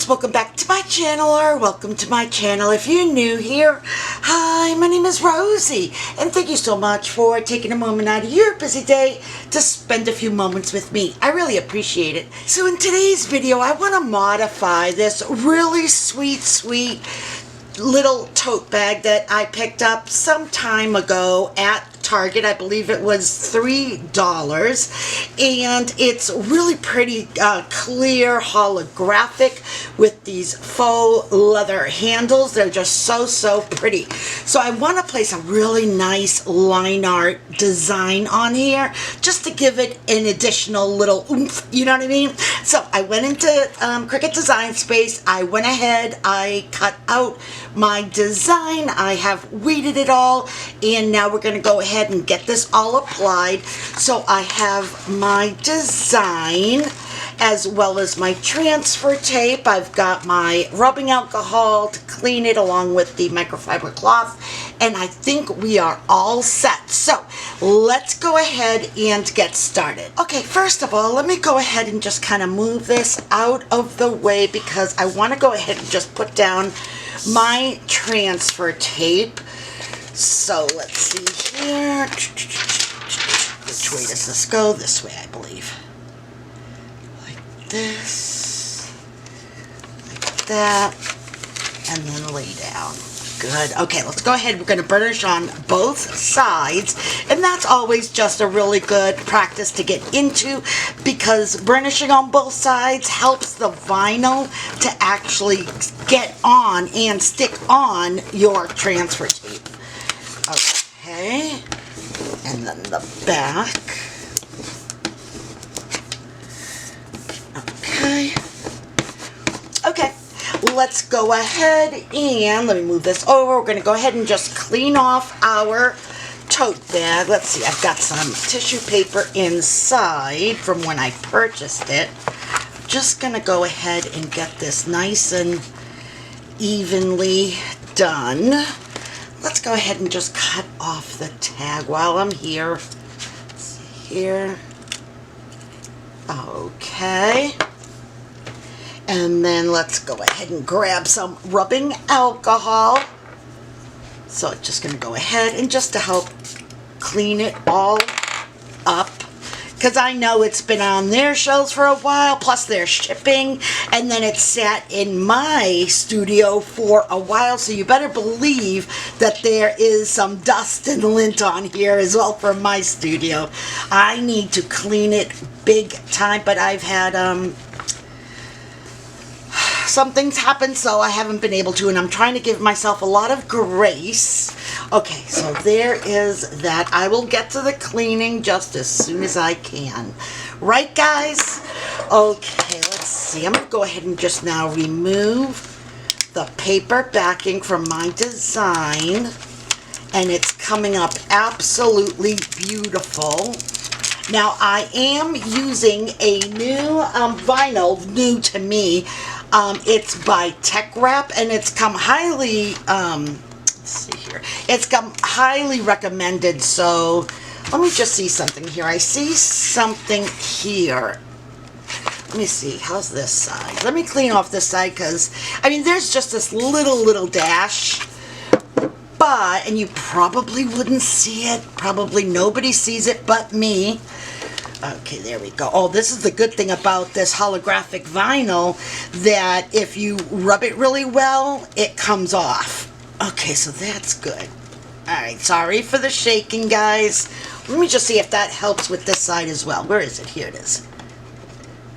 guys, welcome back to my channel, or welcome to my channel if you're new here. Hi, my name is Rosie, and thank you so much for taking a moment out of your busy day to spend a few moments with me. I really appreciate it. So in today's video, I want to modify this really sweet little tote bag that I picked up some time ago at Target. I believe it was $3, and it's really pretty clear holographic with these faux leather handles. They're just so pretty. So I want to place a really nice line art design on here just to give it an additional little oomph, you know what I mean? So I went into Cricut Design Space. I went ahead, I cut out my design, I have weeded it all, and now we're going to go ahead and get this all applied. So I have my design as well as my transfer tape. I've got my rubbing alcohol to clean it along with the microfiber cloth, and I think we are all set. So let's go ahead and get started. Okay, first of all, let me go ahead and just kind of move this out of the way because I want to go ahead and just put down my transfer tape. So let's see here. Which way does this go? This way, I believe. Like this, like that, and then lay down. Good. Okay, let's go ahead. We're going to burnish on both sides, and that's always just a really good practice to get into because burnishing on both sides helps the vinyl to actually get on and stick on your transfer tape. Okay, and then the back. Okay, let's go ahead and let me move this over. We're going to go ahead and just clean off our tote bag. Let's see, I've got some tissue paper inside from when I purchased it. I'm just going to go ahead and get this nice and evenly done. Let's go ahead and just cut off the tag while I'm here. Let's see here. Okay. And then let's go ahead and grab some rubbing alcohol. So it's just going to go ahead and just to help clean it all up. Because I know it's been on their shelves for a while, plus their shipping, and then it sat in my studio for a while, so you better believe that there is some dust and lint on here as well from my studio. I need to clean it big time, but I've had some things happen, so I haven't been able to, and I'm trying to give myself a lot of grace. Okay, so there is that. I will get to the cleaning just as soon as I can. Right, guys? Okay, let's see. I'm going to go ahead and just now remove the paper backing from my design, and it's coming up absolutely beautiful. Now, I am using a new vinyl, new to me. It's by Tech Wrap, and it's come highly, let's see here, it's come highly recommended. So let me just see something here. I see something here. Let me see, how's this side? Let me clean off this side because, I mean, there's just this little dash, but, and you probably wouldn't see it, probably nobody sees it but me. Okay, there we go. Oh, this is the good thing about this holographic vinyl, that if you rub it really well, it comes off. Okay, so that's good. Alright, sorry for the shaking, guys. Let me just see if that helps with this side as well. Where is it? Here it is.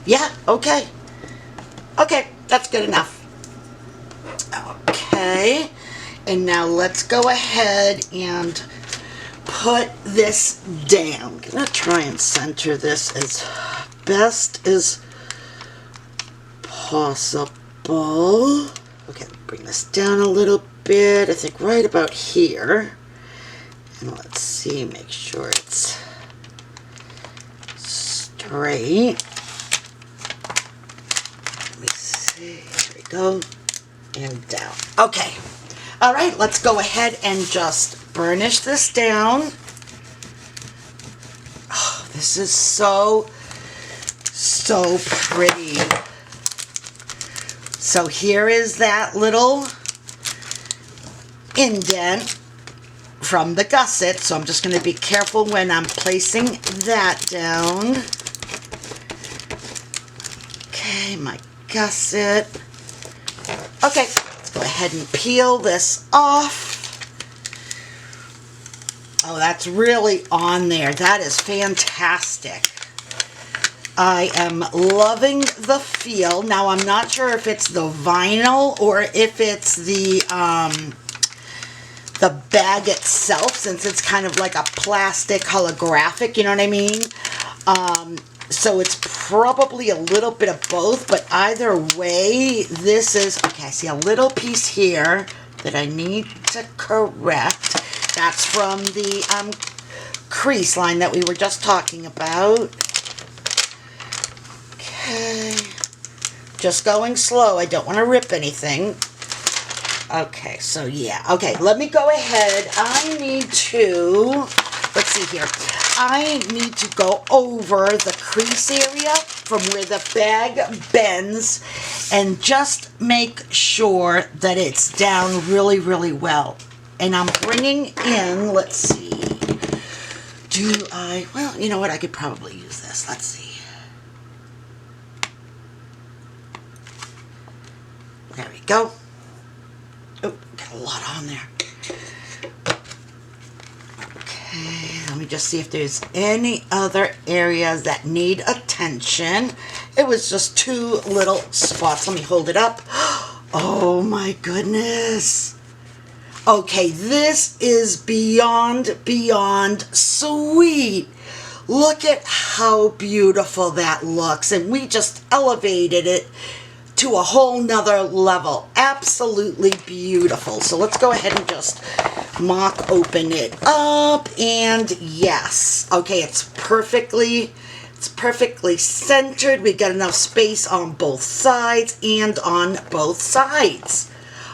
Yeah, okay. Okay, that's good enough. Okay, and now let's go ahead and put this down. I'm going to try and center this as best as possible. Okay, bring this down a little bit. I think right about here. And let's see, make sure it's straight. Let me see. There we go. And down. Okay. All right, let's go ahead and just burnish this down. Oh, this is so pretty. So here is that little indent from the gusset. So I'm just going to be careful when I'm placing that down. Okay, my gusset. Okay, let's go ahead and peel this off. Oh, that's really on there. That is fantastic. I am loving the feel. Now, I'm not sure if it's the vinyl or if it's the bag itself, since it's kind of like a plastic holographic, you know what I mean? So it's probably a little bit of both, but either way, this is, okay, I see a little piece here that I need to correct. That's from the crease line that we were just talking about. Okay. Just going slow. I don't want to rip anything. Okay, so yeah. Okay, let me go ahead. I need to, let's see here. I need to go over the crease area from where the bag bends and just make sure that it's down really, really well. And I'm bringing in, let's see, well, you know what, I could probably use this. Let's see. There we go. Oh, got a lot on there. Okay, let me just see if there's any other areas that need attention. It was just two little spots. Let me hold it up. Oh my goodness. Okay, this is beyond sweet. Look at how beautiful that looks. And we just elevated it to a whole nother level. Absolutely beautiful. So let's go ahead and just mock open it up. And yes, okay, it's perfectly centered. We got enough space on both sides and on both sides.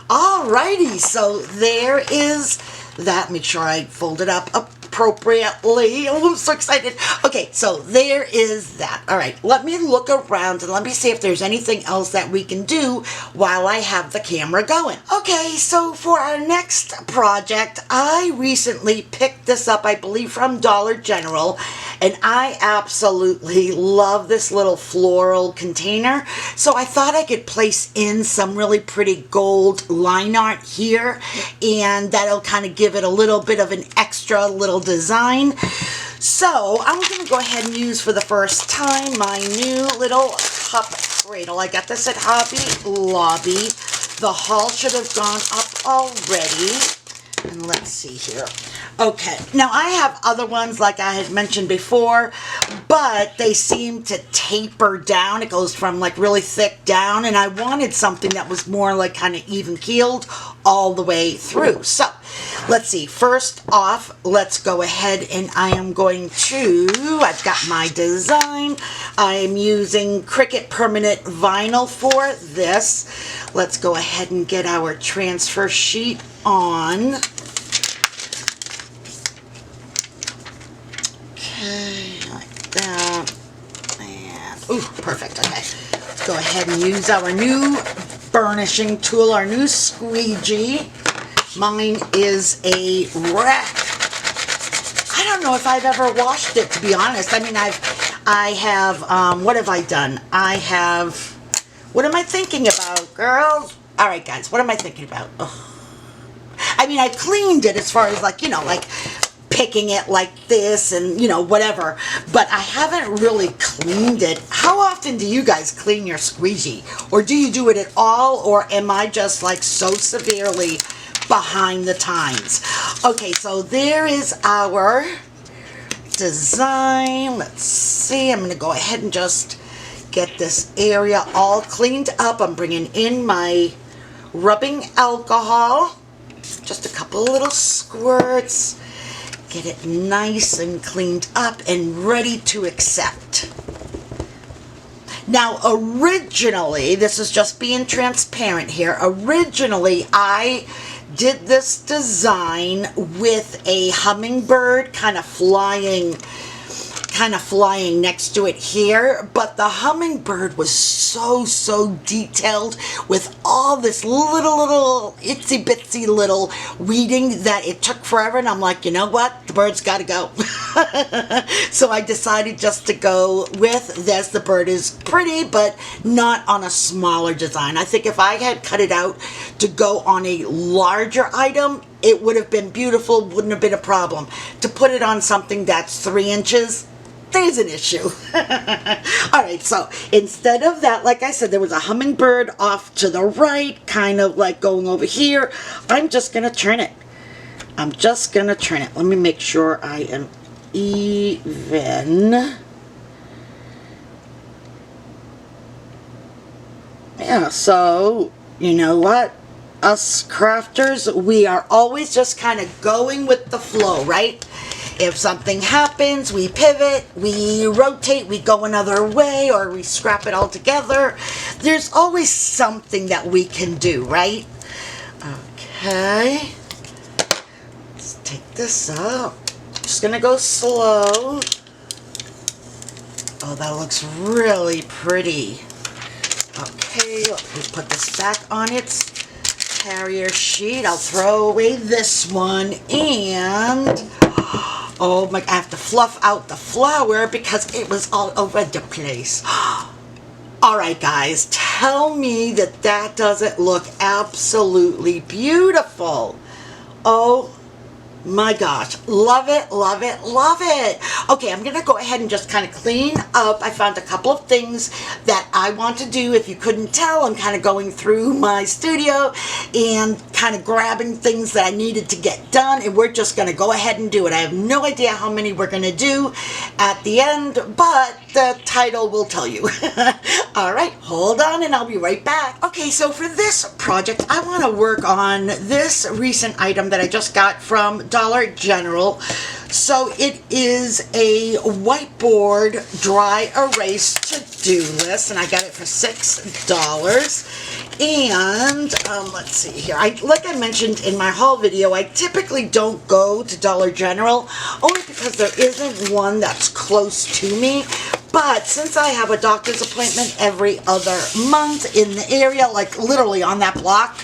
Alrighty, so there is that. Make sure I fold it up appropriately. Oh, I'm so excited. Okay, so there is that. All right, let me look around and let me see if there's anything else that we can do while I have the camera going. Okay, so for our next project, I recently picked this up, I believe, from Dollar General, and I absolutely love this little floral container. So I thought I could place in some really pretty gold line art here, and that'll kind of give it a little bit of an extra little design. So I'm going to go ahead and use for the first time my new little cup cradle. I got this at Hobby Lobby. The haul should have gone up already. And let's see here. Okay, now I have other ones like I had mentioned before, but they seem to taper down. It goes from like really thick down, and I wanted something that was more like kind of even keeled all the way through. So let's see. First off, let's go ahead and I am going to, I've got my design. I am using Cricut permanent vinyl for this. Let's go ahead and get our transfer sheet on. Okay, like that. And, ooh, perfect. Okay, let's go ahead and use our new burnishing tool, our new squeegee. Mine is a wreck. I don't know if I've ever washed it, to be honest. I mean, I have, what have I done? What am I thinking about, girls? All right, guys, what am I thinking about? Ugh. I mean, I've cleaned it as far as like, you know, like picking it like this and, you know, whatever. But I haven't really cleaned it. How often do you guys clean your squeegee? Or do you do it at all? Or am I just like so severely behind the times? Okay, so there is our design. Let's see. I'm going to go ahead and just get this area all cleaned up. I'm bringing in my rubbing alcohol. Just a couple little squirts. Get it nice and cleaned up and ready to accept. Now, originally, this is just being transparent here. Originally, I did this design with a hummingbird kind of flying kind of flying next to it here, but the hummingbird was so detailed with all this little itsy bitsy little weeding that it took forever, and I'm like, you know what, the bird's got to go. So I decided just to go with this. The bird is pretty, but not on a smaller design. I think if I had cut it out to go on a larger item, it would have been beautiful, wouldn't have been a problem. To put it on something that's 3 inches, there's an issue. Alright, so instead of that, like I said, there was a hummingbird off to the right, kind of like going over here. I'm just going to turn it. I'm just going to turn it. Let me make sure I am even. Yeah, so, you know what? Us crafters, we are always just kind of going with the flow, right? If something happens, we pivot, we rotate, we go another way, or we scrap it all together. There's always something that we can do, right? Okay. Let's take this up. Just gonna go slow. Oh, that looks really pretty. Okay, let me put this back on its carrier sheet. I'll throw away this one, and oh my, I have to fluff out the flower because it was all over the place. Alright guys, tell me that that doesn't look absolutely beautiful. Oh my gosh, love it, love it, love it. Okay, I'm gonna go ahead and just kind of clean up. I found a couple of things that I want to do. If you couldn't tell, I'm kind of going through my studio and kind of grabbing things that I needed to get done, and we're just gonna go ahead and do it. I have no idea how many we're gonna do at the end, but the title will tell you. Alright, hold on and I'll be right back. Okay, so for this project, I want to work on this recent item that I just got from Dollar General. So it is a whiteboard dry erase to-do list, and I got it for $6. And let's see here. Like I mentioned in my haul video, I typically don't go to Dollar General only because there isn't one that's close to me. But since I have a doctor's appointment every other month in the area, like literally on that block,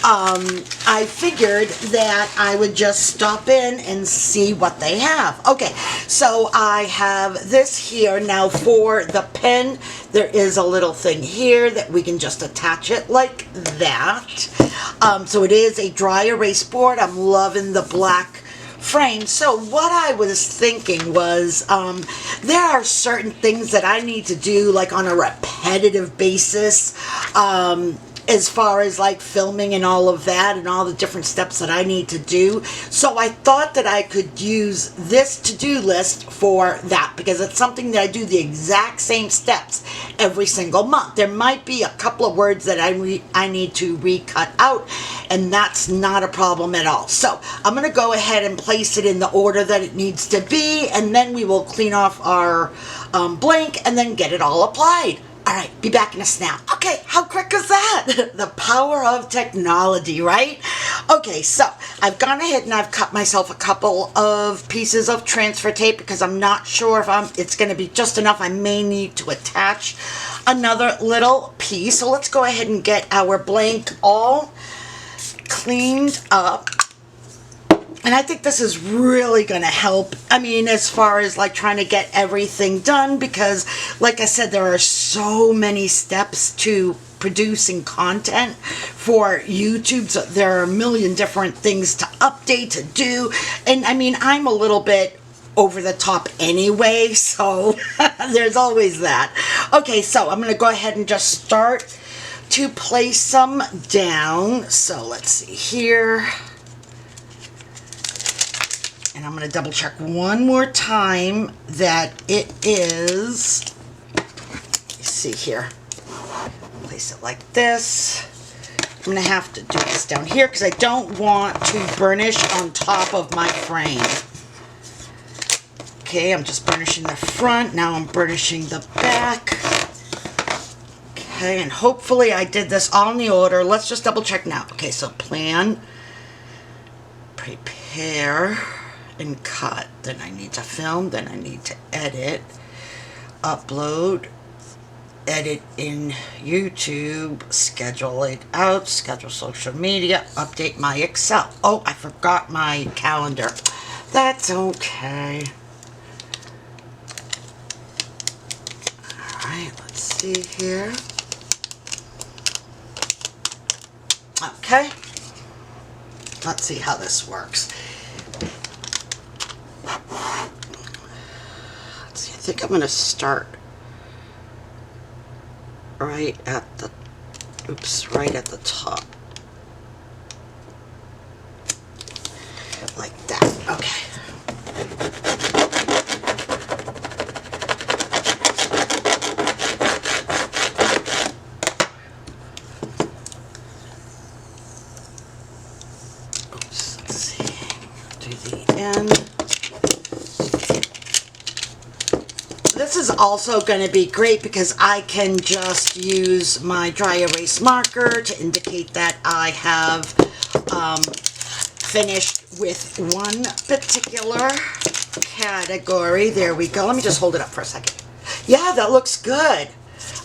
I figured that I would just stop in and see what they have. Okay, so I have this here. Now for the pen, there is a little thing here that we can just attach it like that. So it is a dry erase board. I'm loving the black frame. So what I was thinking was there are certain things that I need to do like on a repetitive basis, as far as like filming and all of that and all the different steps that I need to do. So I thought that I could use this to-do list for that, because it's something that I do the exact same steps every single month. There might be a couple of words that I need to recut out, and that's not a problem at all. So I'm going to go ahead and place it in the order that it needs to be, and then we will clean off our blank and then get it all applied. Alright, be back in a snap. Okay, how quick is that? The power of technology, right? Okay, so I've gone ahead and I've cut myself a couple of pieces of transfer tape because I'm not sure if it's going to be just enough. I may need to attach another little piece. So let's go ahead and get our blank all cleaned up. And I think this is really going to help, I mean, as far as like trying to get everything done, because like I said, there are so many steps to producing content for YouTube. So there are a million different things to update, to do. And I mean, I'm a little bit over the top anyway, so there's always that. Okay, so I'm going to go ahead and just start to place some down. So let's see here. And I'm going to double check one more time that it is, let's see here, place it like this. I'm going to have to do this down here because I don't want to burnish on top of my frame. Okay, I'm just burnishing the front, now I'm burnishing the back. Okay, and hopefully I did this all in the order. Let's just double check now. Okay, so plan, prepare, and cut. Then I need to film. Then I need to edit, upload, edit in YouTube, schedule it out, schedule social media, update my Excel. Oh, I forgot my calendar. That's okay. Alright, let's see here. Okay. Let's see how this works. Let's see, I think I'm going to start right at the, right at the top. Like that. Okay. Oops, let's see. Do the end. This is also going to be great because I can just use my dry erase marker to indicate that I have finished with one particular category. There we go. Let me just hold it up for a second. Yeah, that looks good.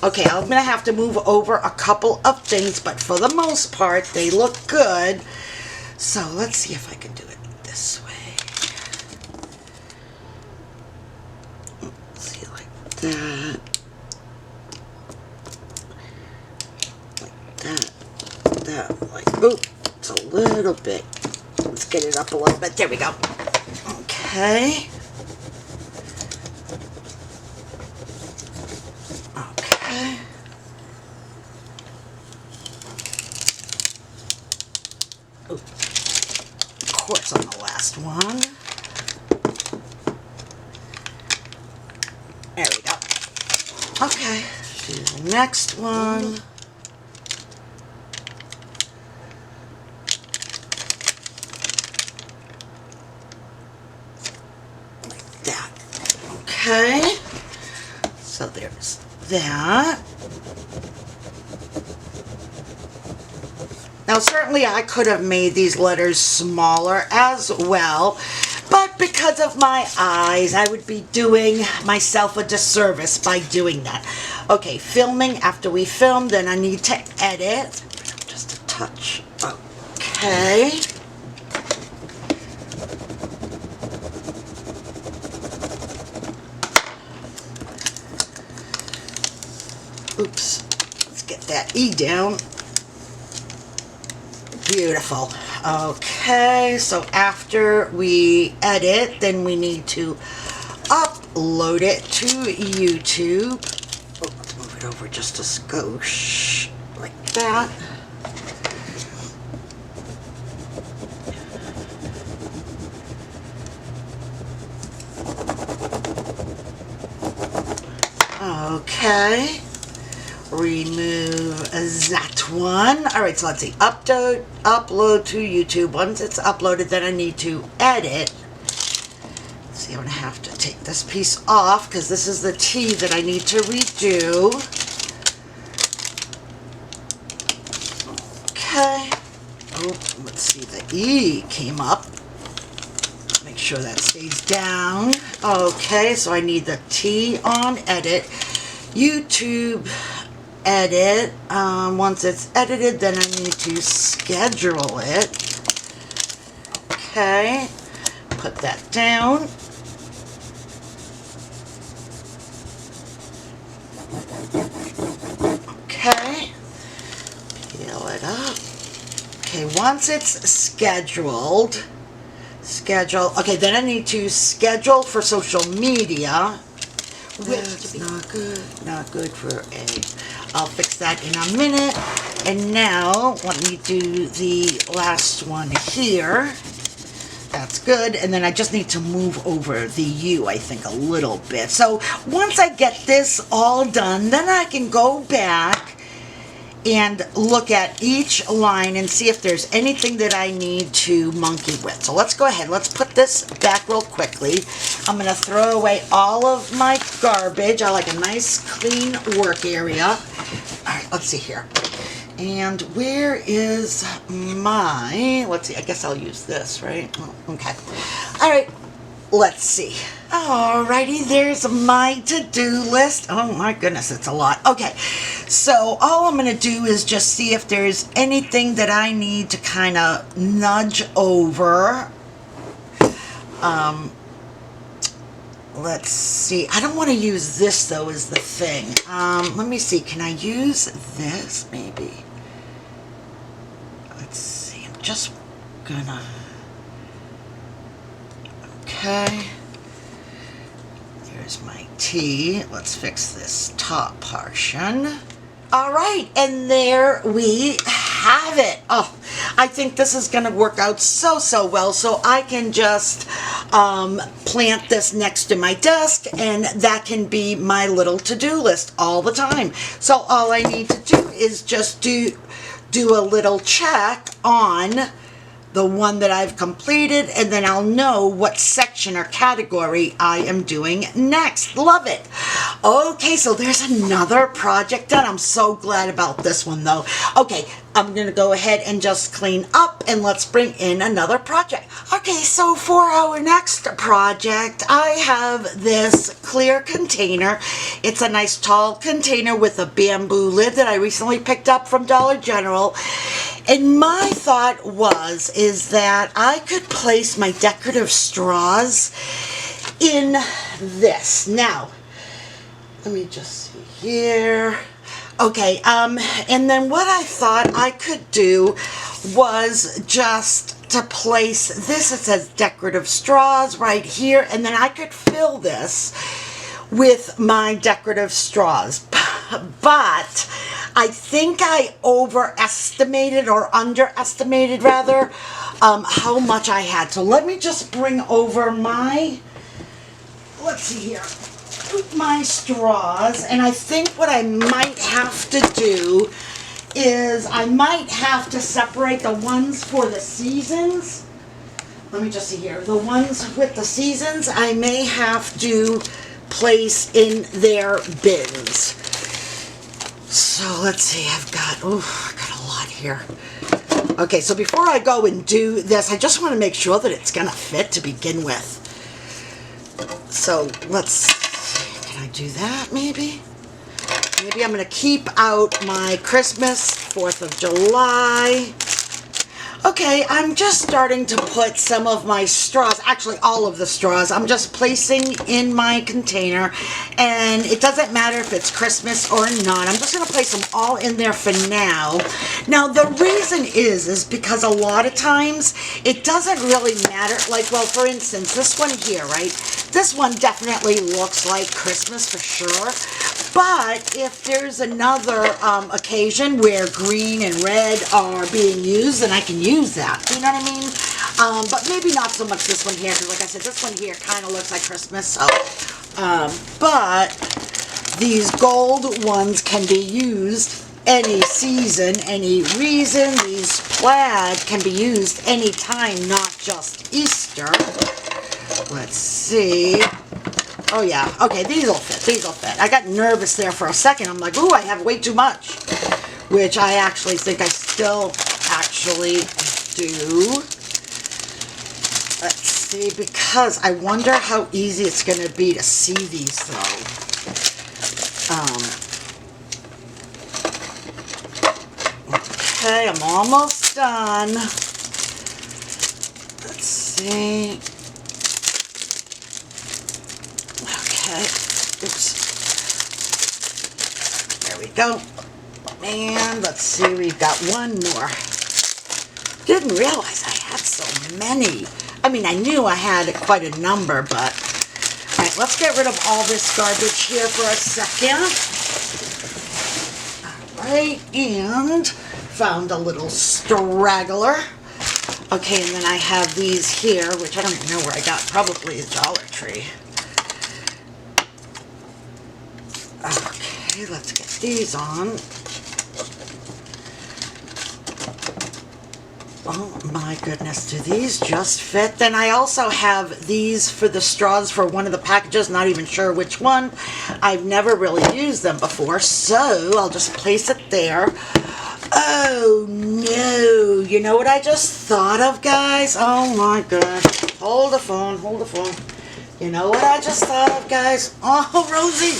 Okay, I'm going to have to move over a couple of things, but for the most part, they look good. So let's see if I can do it this way. That, like that, like, ooh, it's a little bit, let's get it up a little bit, there we go. Okay. Okay. Ooh. Of course, on the last one. There we go. Okay, do the next one. Like that. Okay. So there's that. Now certainly I could have made these letters smaller as well, but because of my eyes, I would be doing myself a disservice by doing that. Okay, filming. After we film, then I need to edit. Just a touch. Okay. Oops. Let's get that E down. Beautiful. Okay, so after we edit, then we need to upload it to YouTube. Oh, let's move it over just a skosh, like that. Okay. Remove that one. Alright, so let's see. Upload to YouTube. Once it's uploaded, then I need to edit. Let's see, I'm going to have to take this piece off because this is the T that I need to redo. Okay. Oh, let's see. The E came up. Make sure that stays down. Okay, so I need the T on edit. YouTube edit. Once it's edited, then I need to schedule it. Okay, put that down. Okay, peel it up. Okay, once it's scheduled, okay, then I need to schedule for social media. That's not good for A. I'll fix that in a minute. And now, let me do the last one here. That's good. And then I just need to move over the U, I think, a little bit. So once I get this all done, then I can go back and look at each line and see if there's anything that I need to monkey with. So let's go ahead. Let's put this back real quickly. I'm going to throw away all of my garbage. I like a nice clean work area. All right, let's see here. And where is my, let's see, I guess I'll use this, right? Oh, okay. All right, let's see. Alrighty, there's my to-do list. Oh my goodness, it's a lot. Okay, so all I'm going to do is just see if there's anything that I need to kind of nudge over. Let's see. I don't want to use this, though, is the thing. Let me see. Can I use this, maybe? Let's see. I'm just gonna... Okay. There's my T. Let's fix this top portion. All right, and there we have it. Oh, I think this is going to work out so well, so I can just plant this next to my desk, and that can be my little to-do list all the time. So all I need to do is just do a little check on the one that I've completed, and then I'll know what section or category I am doing next. Love it. Okay, so there's another project done. I'm so glad about this one, though. Okay, I'm going to go ahead and just clean up, and let's bring in another project. Okay, so for our next project, I have this clear container. It's a nice tall container with a bamboo lid that I recently picked up from Dollar General. And my thought is that I could place my decorative straws in this. Now, let me just see here. Okay, and then what I thought I could do was just to place this. It says decorative straws right here, and then I could fill this with my decorative straws. But I think I overestimated, or underestimated rather, how much I had. So let me just bring over my, let's see here, my straws. And I think what I might have to do is I might have to separate the ones for the seasons. Let me just see here. The ones with the seasons, I may have to place in their bins. So let's see, I got a lot here. Okay, so before I go and do this, I just want to make sure that it's going to fit to begin with. So let's see, can I do that maybe? Maybe I'm going to keep out my Christmas, 4th of July. Okay, I'm just starting to put some of my straws, actually all of the straws, I'm just placing in my container, and it doesn't matter if it's Christmas or not. I'm just going to place them all in there for now. Now, the reason is because a lot of times it doesn't really matter. Like, well, for instance, this one here, right? This one definitely looks like Christmas for sure. But if there's another occasion where green and red are being used, then I can use that. You know what I mean? But maybe not so much this one here, because like I said, this one here kind of looks like Christmas. So, but these gold ones can be used any season, any reason. These plaid can be used anytime, not just Easter. Let's see. Oh yeah, okay, these will fit, these will fit. I got nervous there for a second. I'm like, ooh, I have way too much. Which I actually think I still actually do. Let's see, because I wonder how easy it's going to be to see these though. Okay, I'm almost done. Let's see. Oops. There we go. And let's see, we've got one more. Didn't realize I had so many. I mean, I knew I had quite a number, but... Alright, let's get rid of all this garbage here for a second. Alright, and found a little straggler. Okay, and then I have these here, which I don't even know where I got. Probably a Dollar Tree. Okay, let's get these on. Oh my goodness, do these just fit? Then I also have these for the straws for one of the packages, not even sure which one. I've never really used them before, so I'll just place it there. Oh no, you know what I just thought of, guys? Oh my gosh. Hold the phone, hold the phone. You know what I just thought of, guys? Oh, Rosie,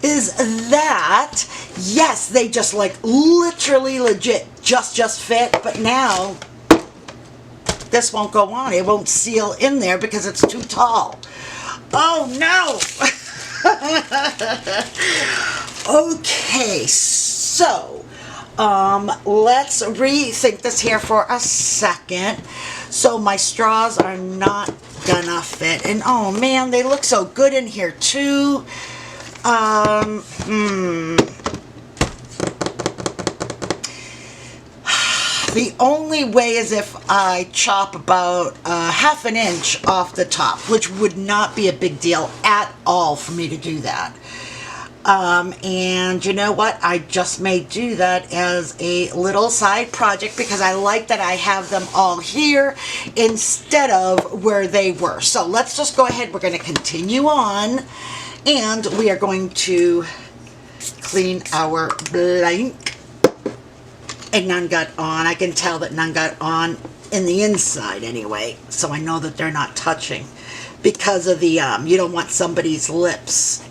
is that, yes, they just like literally legit just fit, but now this won't go on. It won't seal in there because it's too tall. Oh no. Okay, so let's rethink this here for a second. So my straws are not gonna fit, and oh man, they look so good in here too. The only way is if I chop about half an inch off the top, which would not be a big deal at all for me to do that. And you know what? I just may do that as a little side project because I like that I have them all here instead of where they were. So let's just go ahead. We're going to continue on, and we are going to clean our blank. And none got on. I can tell that none got on in the inside anyway, so I know that they're not touching because of the you don't want somebody's lips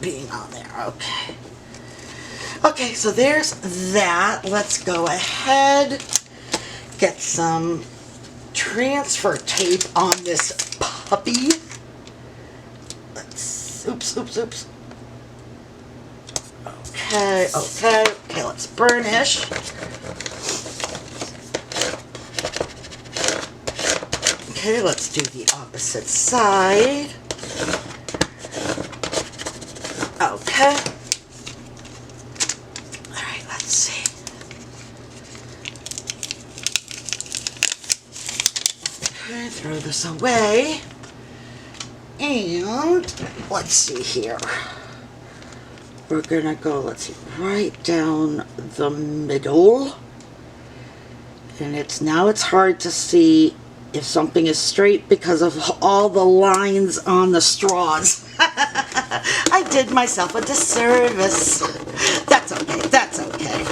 being on there. Okay, so there's that. Let's go ahead, get some transfer tape on this puppy. Let's, oops. Okay, let's burnish. Okay, let's do the opposite side. Okay. Alright, let's see. Okay, throw this away. And let's see here. We're gonna go, let's see, right down the middle. And now it's hard to see if something is straight because of all the lines on the straws. I did myself a disservice. That's okay.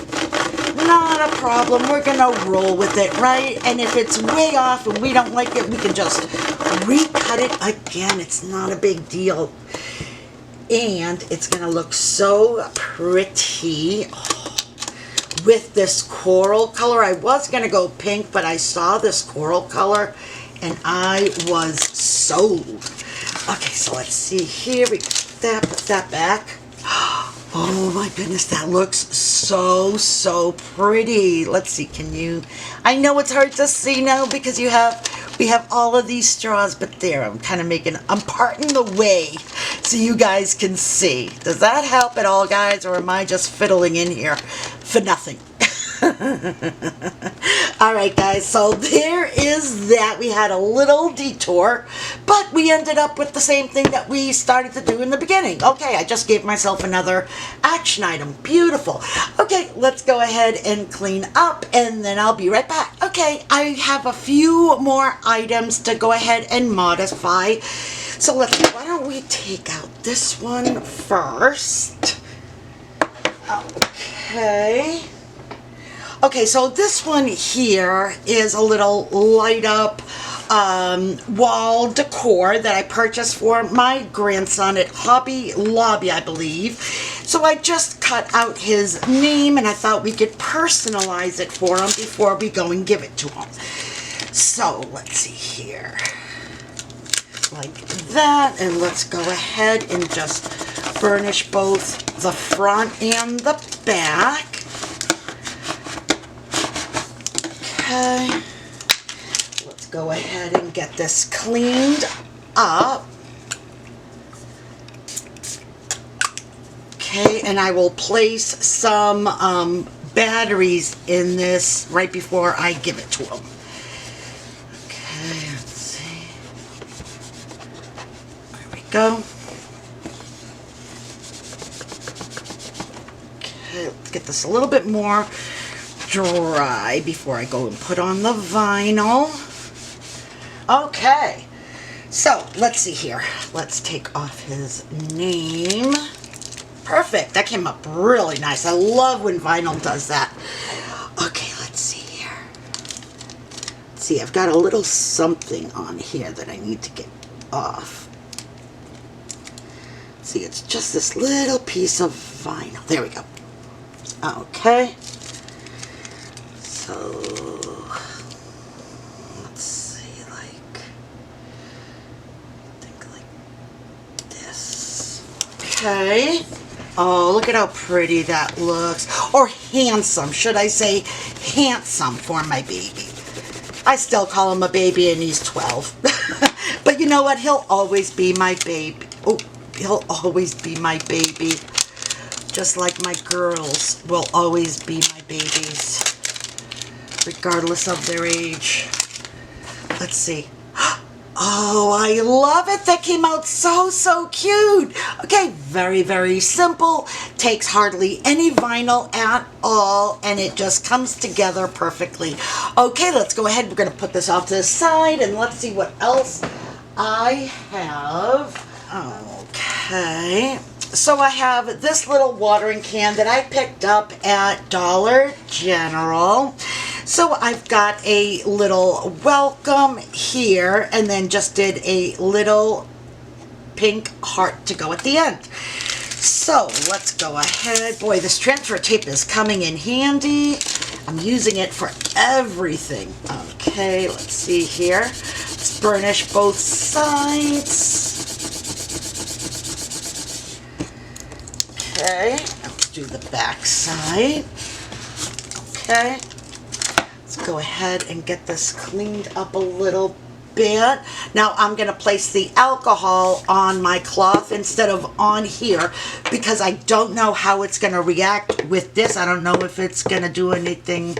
Not a problem. We're gonna roll with it, right? And if it's way off and we don't like it, we can just recut it again. It's not a big deal. And it's going to look so pretty with this coral color. I was going to go pink, but I saw this coral color and I was sold. Okay, so let's see here. We put that back. Oh my goodness, that looks so pretty. Let's see, can you, I know it's hard to see now because we have all of these straws, but there, I'm parting the way so you guys can see. Does that help at all, guys, or am I just fiddling in here for nothing? Alright guys, so there is that. We had a little detour, but we ended up with the same thing that we started to do in the beginning. Okay, I just gave myself another action item. Beautiful. Okay, let's go ahead and clean up and then I'll be right back. Okay, I have a few more items to go ahead and modify. So why don't we take out this one first? Okay, so this one here is a little light up wall decor that I purchased for my grandson at Hobby Lobby, I believe. So I just cut out his name and I thought we could personalize it for him before we go and give it to him. So let's see here. Like that, and let's go ahead and just burnish both the front and the back. Okay, let's go ahead and get this cleaned up. Okay, and I will place some batteries in this right before I give it to him. Okay, let's see. There we go. Okay, let's get this a little bit more dry before I go and put on the vinyl. Okay, so let's see here. Let's take off his name. Perfect, that came up really nice. I love when vinyl does that. Okay, let's see here. Let's see, I've got a little something on here that I need to get off. See, it's just this little piece of vinyl. There we go. Okay. So, let's see, like, I think like this. Okay. Oh, look at how pretty that looks. Or handsome, should I say handsome for my baby. I still call him a baby and he's 12. But you know what? He'll always be my baby. Oh, he'll always be my baby. Just like my girls will always be my babies, regardless of their age. Let's see. Oh, I love it. That came out so cute. Okay, very simple. Takes hardly any vinyl at all, and it just comes together perfectly. Okay, let's go ahead. We're going to put this off to the side, and let's see what else I have. Okay. So I have this little watering can that I picked up at Dollar General. So I've got a little welcome here, and then just did a little pink heart to go at the end. So let's go ahead. Boy, this transfer tape is coming in handy. I'm using it for everything. Okay, let's see here. Let's burnish both sides. Okay, let's do the back side. Okay, let's go ahead and get this cleaned up a little bit. Now I'm going to place the alcohol on my cloth instead of on here because I don't know how it's going to react with this. I don't know if it's going to do anything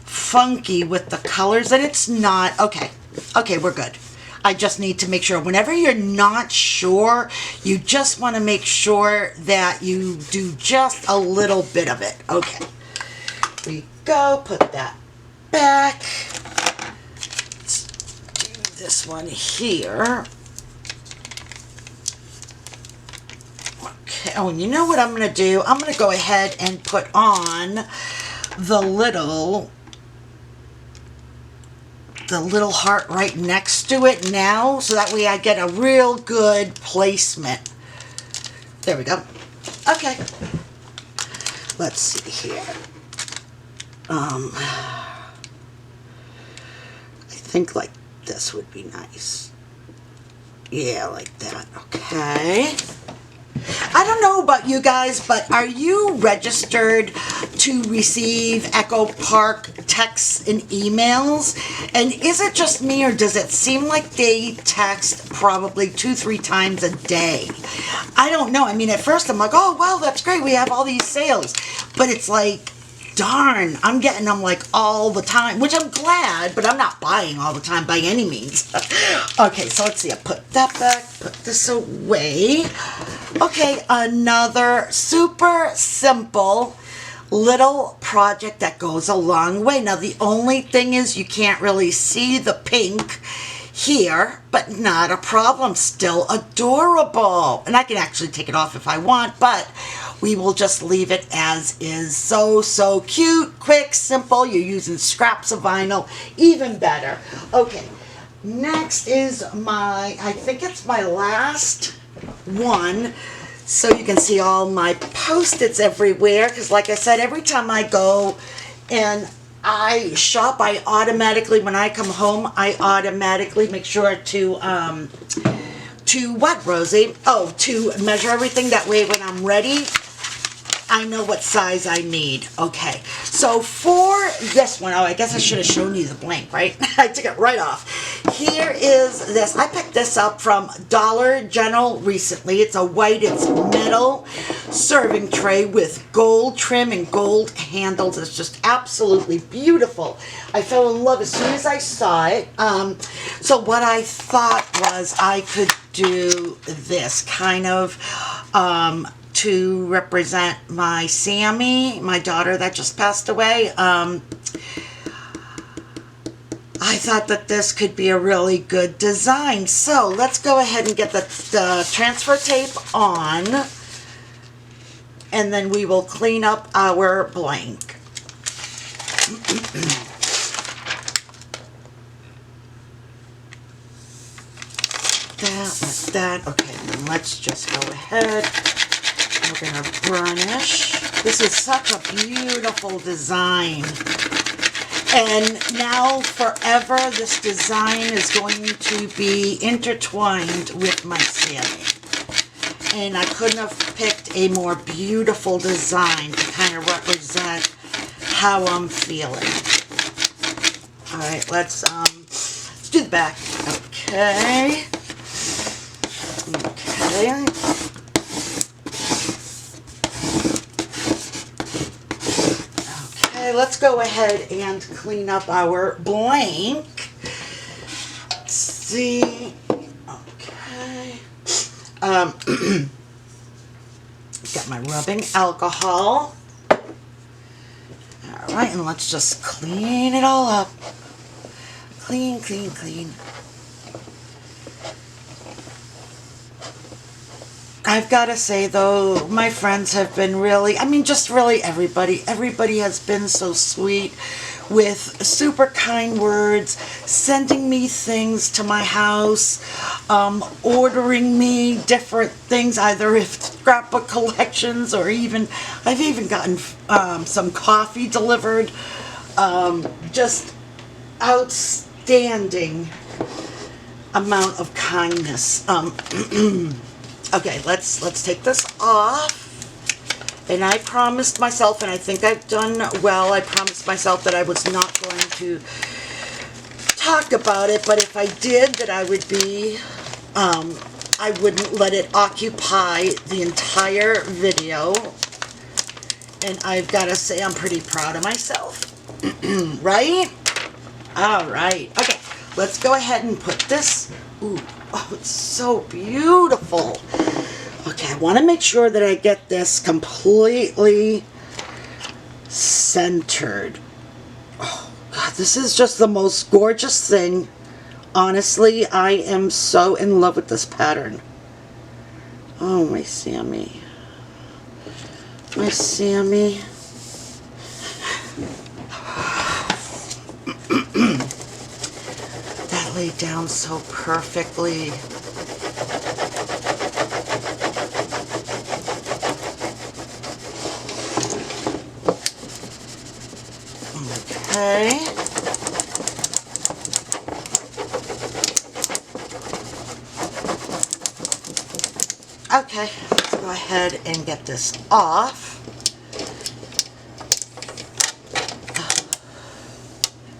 funky with the colors, and it's not. Okay, we're good. I just need to make sure. Whenever you're not sure, you just want to make sure that you do just a little bit of it. Okay. Here we go. Put that back. Let's do this one here. Okay. Oh, and you know what I'm going to do? I'm going to go ahead and put on the little heart right next to it now, so that way I get a real good placement. There we go. Okay. Let's see here. I think like this would be nice. Yeah, like that. Okay. I don't know about you guys, but are you registered to receive Echo Park texts and emails? And is it just me, or does it seem like they text probably 2-3 times a day? I don't know. I mean, at first I'm like, oh, well, that's great. We have all these sales. But it's like, darn, I'm getting them like all the time, which I'm glad, but I'm not buying all the time by any means. Okay, so let's see. I put that back, put this away. Okay, another super simple little project that goes a long way. Now, the only thing is you can't really see the pink here, but not a problem. Still adorable. And I can actually take it off if I want, but we will just leave it as is. So cute, quick, simple. You're using scraps of vinyl, even better. Okay, next is I think it's my last one. So you can see all my Post-its everywhere, because like I said, every time I go and I shop, I automatically, when I come home, I automatically make sure to what, Rosie? Oh, to measure everything. That way when I'm ready, I know what size I need. Okay, so for this one, oh, I guess I should have shown you the blank, right? I took it right off. Here is this. I picked this up from Dollar General recently. It's a white, it's metal serving tray with gold trim and gold handles. It's just absolutely beautiful. I fell in love as soon as I saw it. So what I thought was I could do this kind of to represent my Sammy, my daughter that just passed away. I thought that this could be a really good design. So let's go ahead and get the transfer tape on, and then we will clean up our blank. That. that. Okay, then let's just go ahead. We're going to burnish. This is such a beautiful design. And now forever, this design is going to be intertwined with my Sammy. And I couldn't have picked a more beautiful design to kind of represent how I'm feeling. All right, let's do the back. Okay. Okay. Okay, let's go ahead and clean up our blank. Let's see. Okay. Got my rubbing alcohol. All right, and let's just clean it all up. Clean, clean, clean. I've got to say, though, my friends have been really, I mean, just really everybody has been so sweet with super kind words, sending me things to my house, ordering me different things, either if scrapbook collections or even, I've even gotten some coffee delivered. Just outstanding amount of kindness. Okay, let's take this off. And I promised myself, and I think I've done well, I promised myself that I was not going to talk about it, but if I did, that I would be, I wouldn't let it occupy the entire video. And I've got to say I'm pretty proud of myself. Right? All right. Okay, let's go ahead and put this. Ooh, oh, it's so beautiful. Okay, I want to make sure that I get this completely centered. Oh, God, this is just the most gorgeous thing. Honestly, I am so in love with this pattern. Oh, my Sammy. My Sammy. That laid down so perfectly. Okay. Okay, let's go ahead and get this off.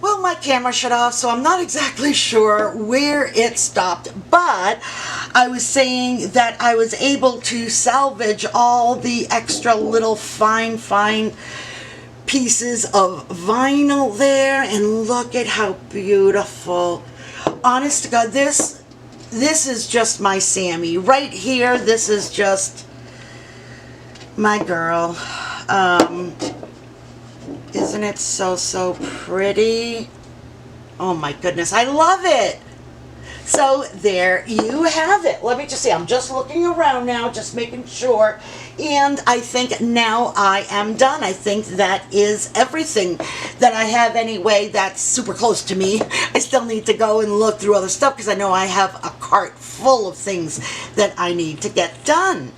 Well, my camera shut off, so I'm not exactly sure where it stopped, but I was saying that I was able to salvage all the extra little fine pieces of vinyl there, and look at how beautiful. Honest to God, this is just my Sammy right here. This is just my girl. Isn't it so pretty? Oh my goodness, I love it. So there you have it. Let me just see, I'm just looking around now, just making sure. And I think now I am done. I think that is everything that I have anyway that's super close to me. I still need to go and look through other stuff because I know I have a cart full of things that I need to get done.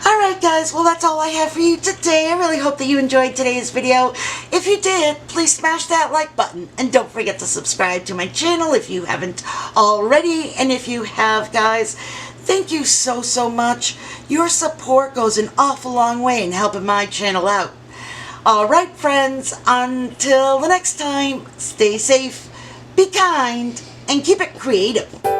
Alright guys, well that's all I have for you today. I really hope that you enjoyed today's video. If you did, please smash that like button and don't forget to subscribe to my channel if you haven't already. And if you have, guys, thank you so much. Your support goes an awful long way in helping my channel out. Alright friends, until the next time, stay safe, be kind, and keep it creative.